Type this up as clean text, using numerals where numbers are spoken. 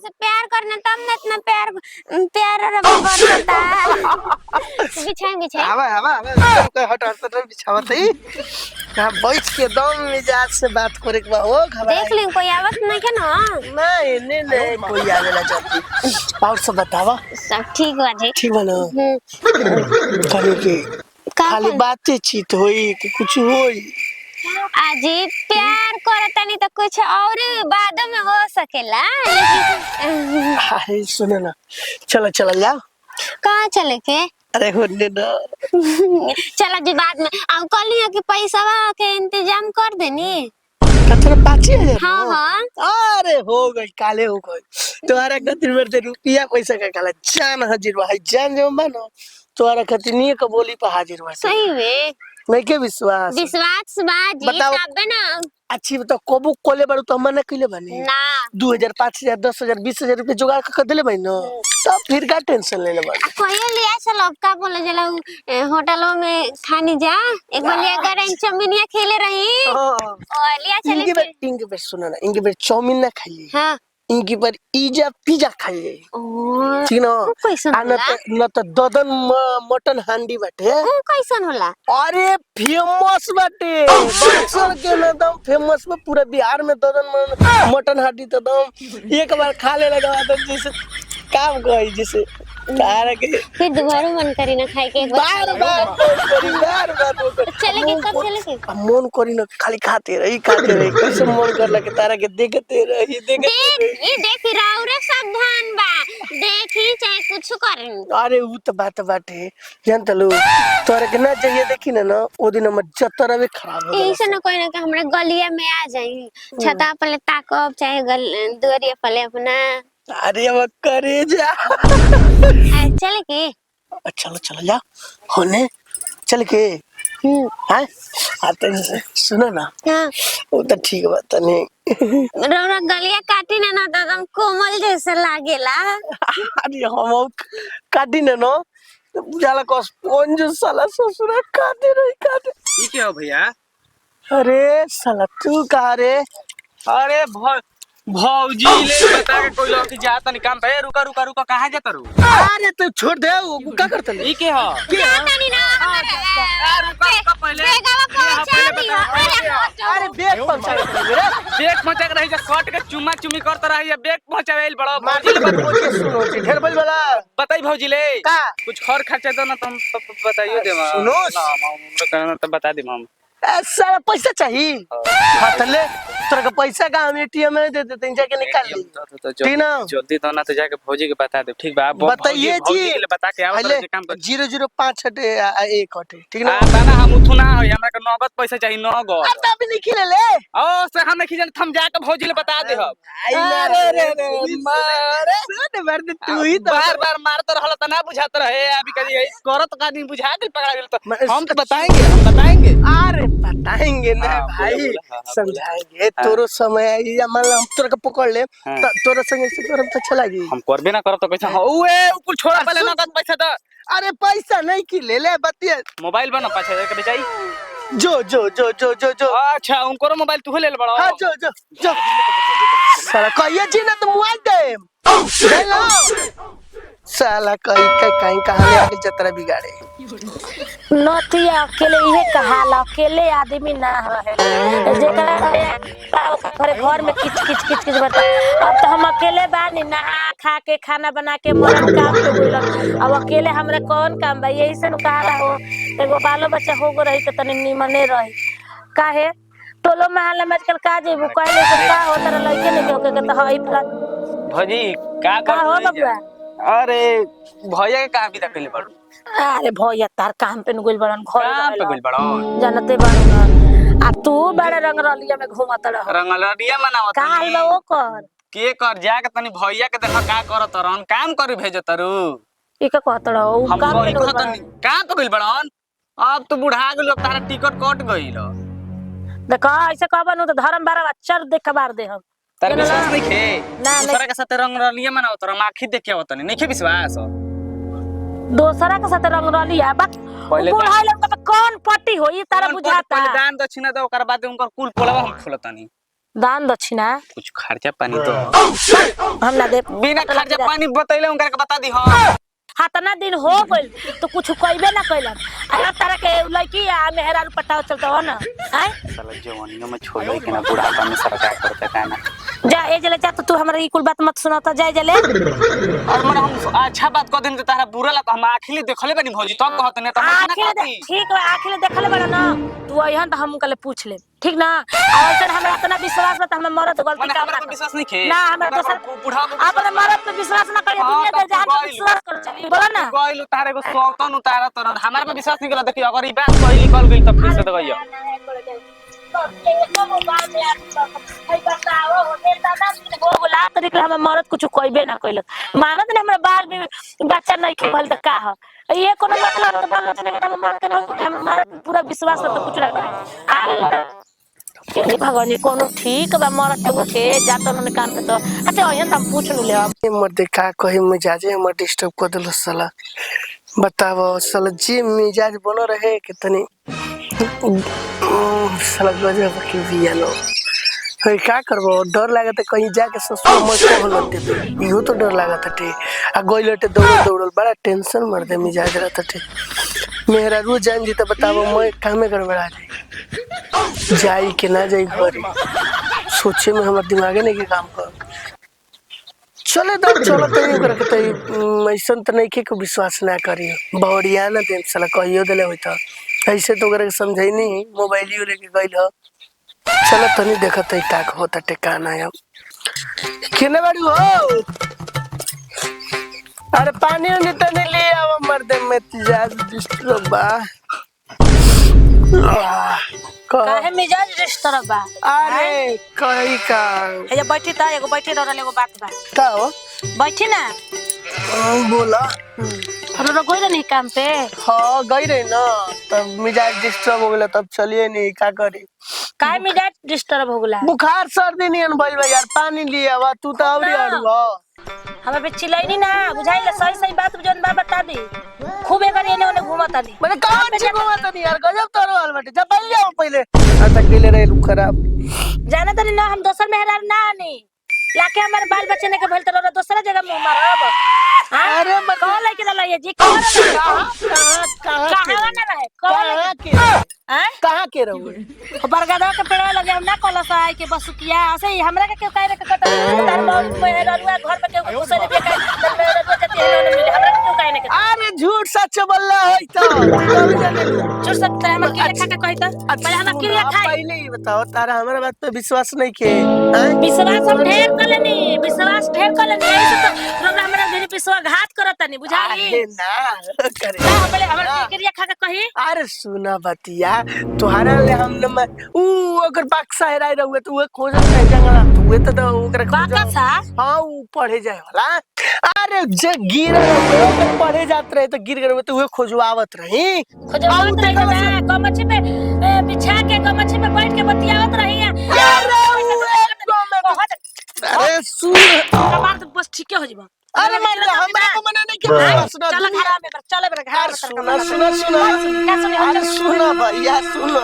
से प्यार करना तब ना इतना प्यार प्यार और बरसता। बिछाए बिछाए आवा हट बिछावत है कहां बैठ के दम मिजाज से बात करे के बा हो घबरा देख ली कोई आवत नहीं के ना। नहीं कोई आवेला जल्दी और सब बतावा सब ठीक बा जी। ठीक बा ना करे के खाली बातचीत होई कि कुछ होई अजी प्यार करता नहीं तो कुछ और बाद में हो सकेला लेकिन अरे सुनो ना चलो चलो जाओ कहाँ चले के अरे होने ना चला जी बाद में अब कल ही कि पैसा के इंतजाम कर देनी कतना 5000 हाँ हाँ अरे हो गई काले हो गई तुम्हारा खातिर मेरे रुपया पैसा का काला जान हाजिर भाई जान जो मानो तुम्हारा खातिर नहीं का बोली पर हाजिर बा सही में नहीं के विश्वास विश्वास बाजी बताओ। तब ना अच्छी बताओ कबू कोले बारू तो हम ना कइले बानी ना 2000 5000 10000 20000 रुपए जुगाड़ कर देले भाई ना तब फिर का टेंशन लेले बा कहियो लिया चल अब का बोले जला होटलों में खानी जा एक बार लिया गरम चौमिनिया खेले रही और लिया चले इनके पे सुनो ना इनके पे चाउमीन ना खाइए हां इनकी पर इजा पिज्जा खाइए ओ ठीक ना कैसन होला न तो ददन मटन हांडी बाटे ओ कैसन होला अरे फेमस बाटे बक्सर के ना दम फेमस में पूरा बिहार में ददन मटन हांडी तो दम एक बार खा ले लगा तो जैसे काम गई जैसे तारा के फिर दोबारा मन करी ना खाए के एक बार चले के कब चले के मन करी ना खाली खाते रही कैसे मन करला के तारा के देखते रही देख राव रे सावधान बा देखी चाहे कुछ करें अरे वो तो बात बाटे जानत लो तोरे के ना चाहिए देखी ना ओ दिन हम जतरा भी खराब हो ऐसे ना कोई ना कि हमरा गलिया में आ जाई छता पले ताकब चाहे दुआरिया पले अपना अरे अब करे जा चले के चलो चलो जा होने चल के हां आते सुनो ना हां वो तो ठीक बात नहीं रौरा गलिया काटी ना तो एकदम कोमल जैसे लागेला अरे हम काटी ना जाला कस पंज साला ससुर काटे ये क्या हो भैया अरे साला तू कहा रे अरे भौजी ले बता के कोई लोग की जाता नहीं काम पे रुका रुका रुका कहां जाता रू अरे तू छोड़ दे वो क्या करते ये के हो नहीं ना रुका पहले बेगावा पहुंचा दियो अरे बैग पहुंचा रे बैग पहुंचा के रही जा शॉट के चुम्मा चुम्मी करता रही है बैग पहुंचावेल बड़ा भौजी ले बात बोल के सुनो ढेर बोल वाला बताई भौजी ले का कुछ खर खर्चा दो ना तुम बताइयो दे मां सुनो ना करना तो बता दे मां सारा पैसा चाहिए हाथ ले तोरा का पैसा का हम एटीएम में दे देते जाके निकाल ली ठीक ना जल्दी तो ना तो जाके भौजी के बता दे ठीक बा बताइए जी बता के आओ तो काम कर 005 हटे 1 हटे ठीक ना ना हम उठू ना हो हमरा के नगद पैसा चाहिए नगद अब अभी नहीं खिले ले ओ से हम नहीं खिजन थम जाके भौजी ले बता दे हम अरे मारे मार दे तू ही तो बार बार मारत रहल त ना बुझात रहे अभी कभी करत का नहीं बुझा के पकड़ा गेल तो हम तो बताएंगे अरे बताएंगे ना भाई समझाएंगे तोरो समय आई या मान हम तोरा के पकड़ ले तोरा संगे से तोरा तो चला गई हम करबे ना करब तो कैसा ओए ऊपर छोड़ा पहले नगद पैसा दे अरे पैसा नहीं की ले ले बतिया मोबाइल बना 5000 के बेचाई जो अच्छा उनको मोबाइल तू ले बड़ा हां जो साला कहिए जी ना तो मोबाइल दे हेलो साला कहीं कहां ले आके जतरा बिगाड़े नथिया अकेले इहे कहाला अकेले आदमी ना रहे जेकरा घर में किच बता अब तो हम अकेले बानी ना खा के खाना बना के मरन काम पे बोलन अब अकेले हमरे कौन काम बा यही से कहाला हो एगो बालो बच्चा हो गो रही त तने निमने रही काहे टोलो महल में आजकल का जेबू कहले से का होत रह लइके नहीं होके के त हई भौजी का हो बबुआ अरे भैया के कहां विदा कइले बाड़ू अरे भैया तार काम पे गुल बड़न घर पे गुल बड़न जानते बड़न आ तू बड़े रंगरलिया में घूमत रह रंगरलिया मनावत काल बा ओकर के कर जाके तनी भैया के देखा का करत रहन काम करी भेजत रू ई का कहत रह उ हम काम पे कहीं तनी काम पे गुल बड़न अब तो बुढ़ा गेल तारा टिकट कट गइल देखा ऐसे कहबन तो धर्म बारा चल देख के बार दे हम तार विश्वास नहीं खे ना दूसरा के साथ रंगरलिया मनावत रह आखी देखे आवत नहीं खे विश्वास दोसरा के साथ रंगरलिया बा पहले बुढ़ा लोग पे कौन पट्टी होई तारा बुझाता पहले दान दक्षिणा दे ओकर बाद उनकर कुल पोलवा हम खोलतानी दान दक्षिणा कुछ खर्चा पानी तो हम ना दे बिना खर्चा पानी बतैले उनका के बता दी हां हातना दिन हो गइल तो कुछ कइबे ना कइलन आ तारा के लड़की आ मेहरारू पटाव चलता हो ना आय साला जवानियों में छोड़ के ना बुढ़ापा में सरकार करता का ना जा ए जले जा तो तू हमरा ई कुल बात मत सुनाता जाए जले और मन हम अच्छा बात क दिन त तारा बुरा लगा हम आखिली देखले बनी भौजी तब कहत ने त हम ना कहती ठीक बा आखिले देखले बड़ा ना तू अइहन त हम कले पूछ ले ठीक ना और सर हमरा इतना विश्वास बा त हम मरद गलती काम ना विश्वास नहीं खे ना हमरा दोसर बुढ़ा अपने मरद पे विश्वास ना करे दुनिया दे जहां पे विश्वास कर चली बोला ना गइल उतारे को सौतन उतारा तर हमारे पे विश्वास नहीं कला देखियो अगर ई बात कही निकल गइल त फिर से तो गइयो मरद कुछ कहबे ना कइलक मानत ने हमरा बाल में बच्चा नहीं के भल त का ह ये कोनो मतलब त बाल ने हम मरद के हम पूरा विश्वास तो कुछ ना करे भगवान जी कोनो ठीक बा मरद के उठे जात न काम पे तो अच्छा यहां हम पूछ नु ले मर्दे का कही मिजाजे हमर डिस्टर्ब कर देलो साला बताओ साला जी मिजाज बनो रहे कि तनी साला गजब के बियानो है का करबो डर लागत कहीं जाके ससुर मत हो देबे इहो तो डर लागत टे आ गइलटे दौड़ल बड़ा टेंशन मर दे मिजाज रहत टे मेरा रोज जान जी तो बताओ मैं कामे गड़बड़ा जाई के ना जाई घरे सोचे में हमर दिमागे नहीं के काम कर चले दो चलो तई करके तई ऐसन त नहीं के विश्वास ना करी बौड़िया ना देन साला कहियो देले होता ऐसे तो करे समझाई नहीं मोबाइलियो लेके गइल ह चलो तनी देखत है टाक होता टिकाना है केने बाड़ी हो अरे पानी उनी तनी ले आव मर्दे में मिजाज डिस्टर्ब बा काहे मिजाज डिस्टर्ब बा अरे कही का ए बैठी त एगो बैठी रहल एगो बात बा का हो बैठी ना बोला हम लोग गइल नहीं काम पे हाँ गई रही ना तब मिजाज डिस्टर्ब हो गया तब चलिए नहीं क्या करी काहे मिजाज डिस्टर्ब हो गला बुखार सर्दी नहीं अनबल भाई यार पानी लिया वा तू तो अवरी अड़ू हो हमें पे चिल्लाई ना बुझाइल सही सही बात जौन बा बता दी खूब एकर एने ओने घुमता दी मैंने कहां से घुमाता नहीं यार गजब तोरो हाल बेटे जब पहले आओ पहले आता गेले रहे लू खराब जाना तनी ना हम दोसर मेहरार ना आनी लाके हमारे बाल बच्चे ने के भेल तो दूसरा जगह मुंह मारब अरे मत कौन लेके दलाइए जी कौन कहां ना रहे कौन कहां के रहो बरगदा के पेड़ लगे हम ना कलस आए के बसुकिया ऐसे ही हमरा के क्यों काहे के कत तार मेहरारुआ घर पे के घुसे ने के मेहरारुआ जति है ने मिले हमरा के क्यों काहे ने के अरे झूठ सच बोलला है तो कब जाने झूठ सच तरह हम के खा के कहि त पहले हम क्रिया खाई पहले ही बताओ तारा हमारे बात पे विश्वास नहीं के विश्वास हम ढेर कलनी विश्वास ढेर कलनी ऐसे तो लोग हमरा मेरे विश्वासघात करत नहीं बुझाई अरे ना करे ना पहले हमरा क्रिया खा के कहि अरे सुना बतिया तोहरा ले हम न ऊ अगर बक्सा हेराई रहुए तो वो खोजत है जंगला हुए तो ओकरा बक्सा हां ऊ पढ़े जाए वाला अरे जे गिर रहे पढ़े जात रहे तो गिर गए तो वो खोजवावत रही खोजवावत रही ना गमछी पे बिछा के गमछी पे बैठ के बतियावत रही है अरे सुन कमाल तो बस ठीक हो जीवा अरे मान हमरा को मना नहीं के सुना चलो घर में चलो मेरे घर में सुना सुना सुना अरे सुना भैया सुना